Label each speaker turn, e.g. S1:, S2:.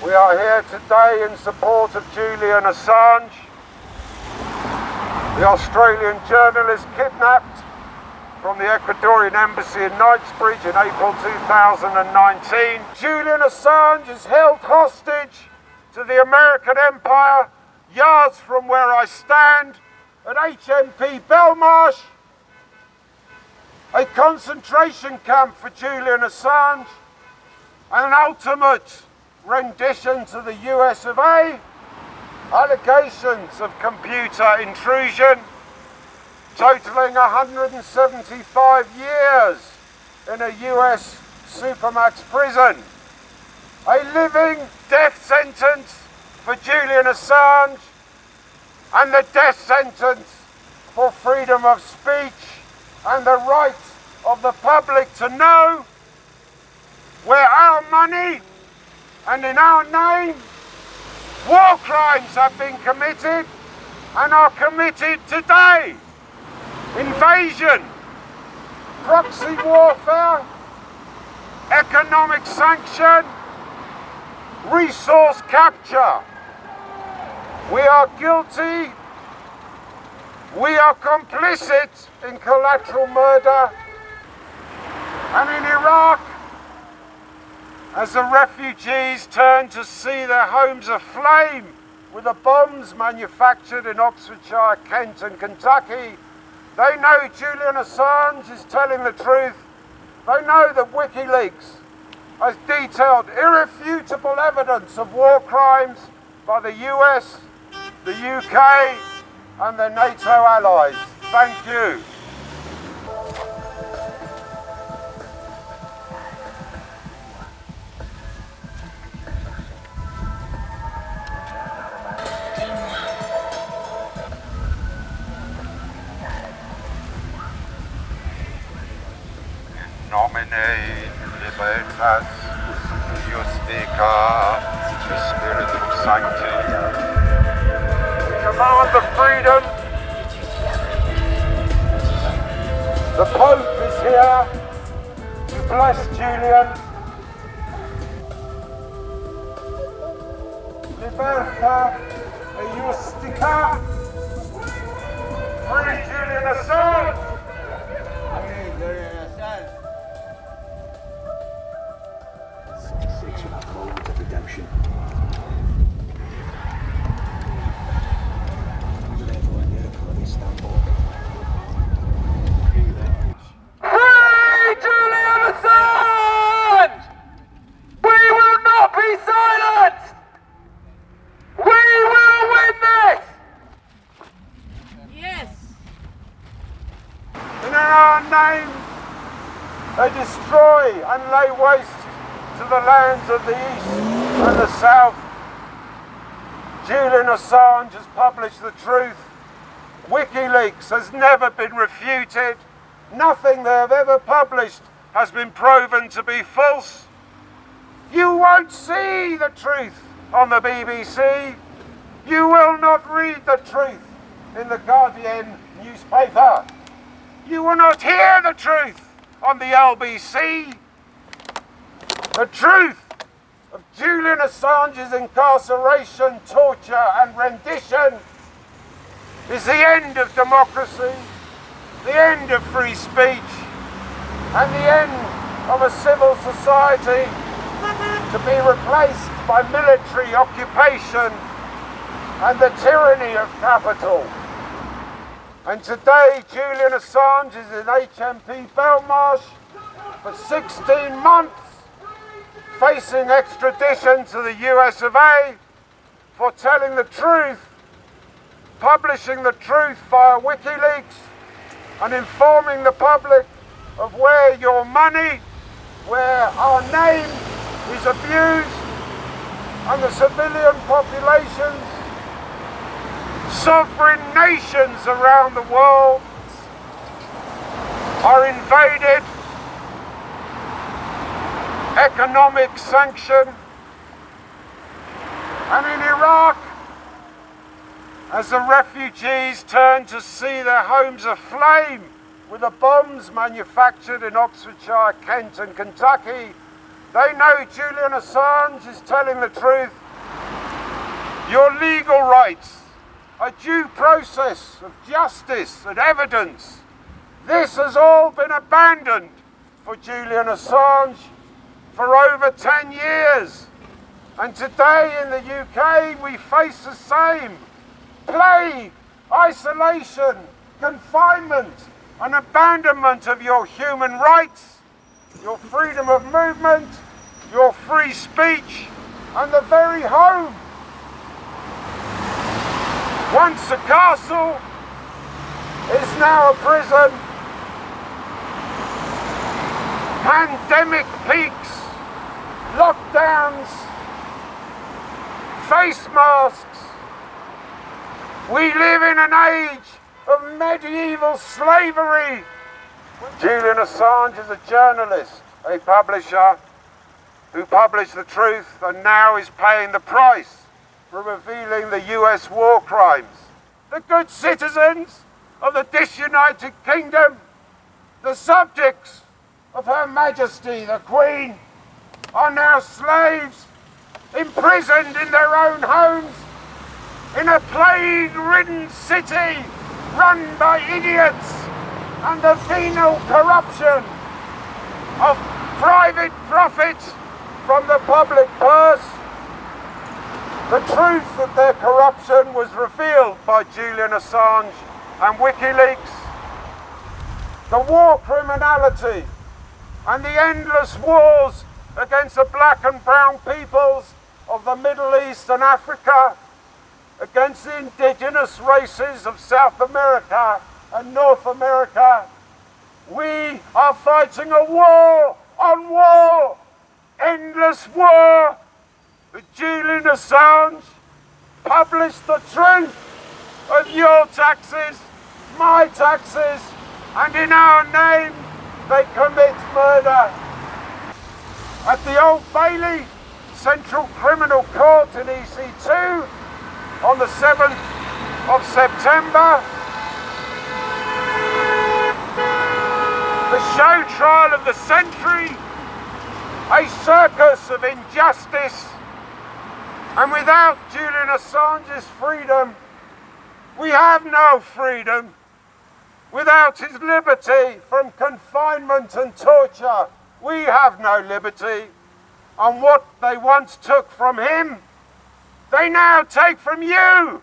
S1: We are here today in support of Julian Assange, the Australian journalist kidnapped from the Ecuadorian embassy in Knightsbridge in April 2019. Julian Assange is held hostage to the American empire yards from where I stand at HMP Belmarsh, a concentration camp for Julian Assange, and an ultimate rendition to the US of A, allegations of computer intrusion totaling 175 years in a US supermax prison, a living death sentence for Julian Assange, and the death sentence for freedom of speech and the right of the public to know where our money and in our name war crimes have been committed and are committed today. Invasion, proxy warfare, economic sanction, resource capture. We are guilty, we are complicit in collateral murder, and in Iraq, as the refugees turn to see their homes aflame with the bombs manufactured in Oxfordshire, Kent and Kentucky, they know Julian Assange is telling the truth. They know that WikiLeaks has detailed irrefutable evidence of war crimes by the US, the UK and their NATO allies. Thank you. Nomine libertas justica spiritus sancti. We command the freedom. The Pope is here to bless Julian. Liberta justica. Free Julian Assange.
S2: Moment of redemption. Therefore, a miracle of Istanbul.
S3: Free Julian Assange! We will not be silenced! We will win this!
S4: Yes!
S1: In our name, they destroy and lay waste to the lands of the East and the South. Julian Assange has published the truth. WikiLeaks has never been refuted. Nothing they have ever published has been proven to be false. You won't see the truth on the BBC. You will not read the truth in the Guardian newspaper. You will not hear the truth on the LBC. The truth of Julian Assange's incarceration, torture and rendition is the end of democracy, the end of free speech, and the end of a civil society to be replaced by military occupation and the tyranny of capital. And today Julian Assange is in HMP Belmarsh for 16 months, facing extradition to the US of A for telling the truth, publishing the truth via WikiLeaks and informing the public of where your money, where our name is abused and the civilian populations, sovereign nations around the world are invaded. Economic sanction, and in Iraq, as the refugees turn to see their homes aflame with the bombs manufactured in Oxfordshire, Kent and Kentucky, They know Julian Assange is telling the truth. Your legal rights, a due process of justice and evidence, this has all been abandoned for Julian Assange for over 10 years. And today in the UK we face the same plague, isolation, confinement and abandonment of your human rights, your freedom of movement, your free speech and the very home. Once a castle is now a prison. Pandemic peaks, lockdowns, face masks. We live in an age of medieval slavery. Julian Assange is a journalist, a publisher who published the truth and now is paying the price for revealing the US war crimes. The good citizens of the disunited kingdom, the subjects of Her Majesty the Queen, are now slaves, imprisoned in their own homes, in a plague-ridden city run by idiots and the venal corruption of private profit from the public purse. The truth of their corruption was revealed by Julian Assange and WikiLeaks. The war criminality and the endless wars against the black and brown peoples of the Middle East and Africa, against the indigenous races of South America and North America. We are fighting a war on war, endless war. Julian Assange published the truth of your taxes, my taxes, and in our name they commit murder. At the Old Bailey Central Criminal Court in EC2 on the 7th of September, the show trial of the century, a circus of injustice. And without Julian Assange's freedom, we have no freedom. Without his liberty from confinement and torture, we have no liberty. And what they once took from him, they now take from you.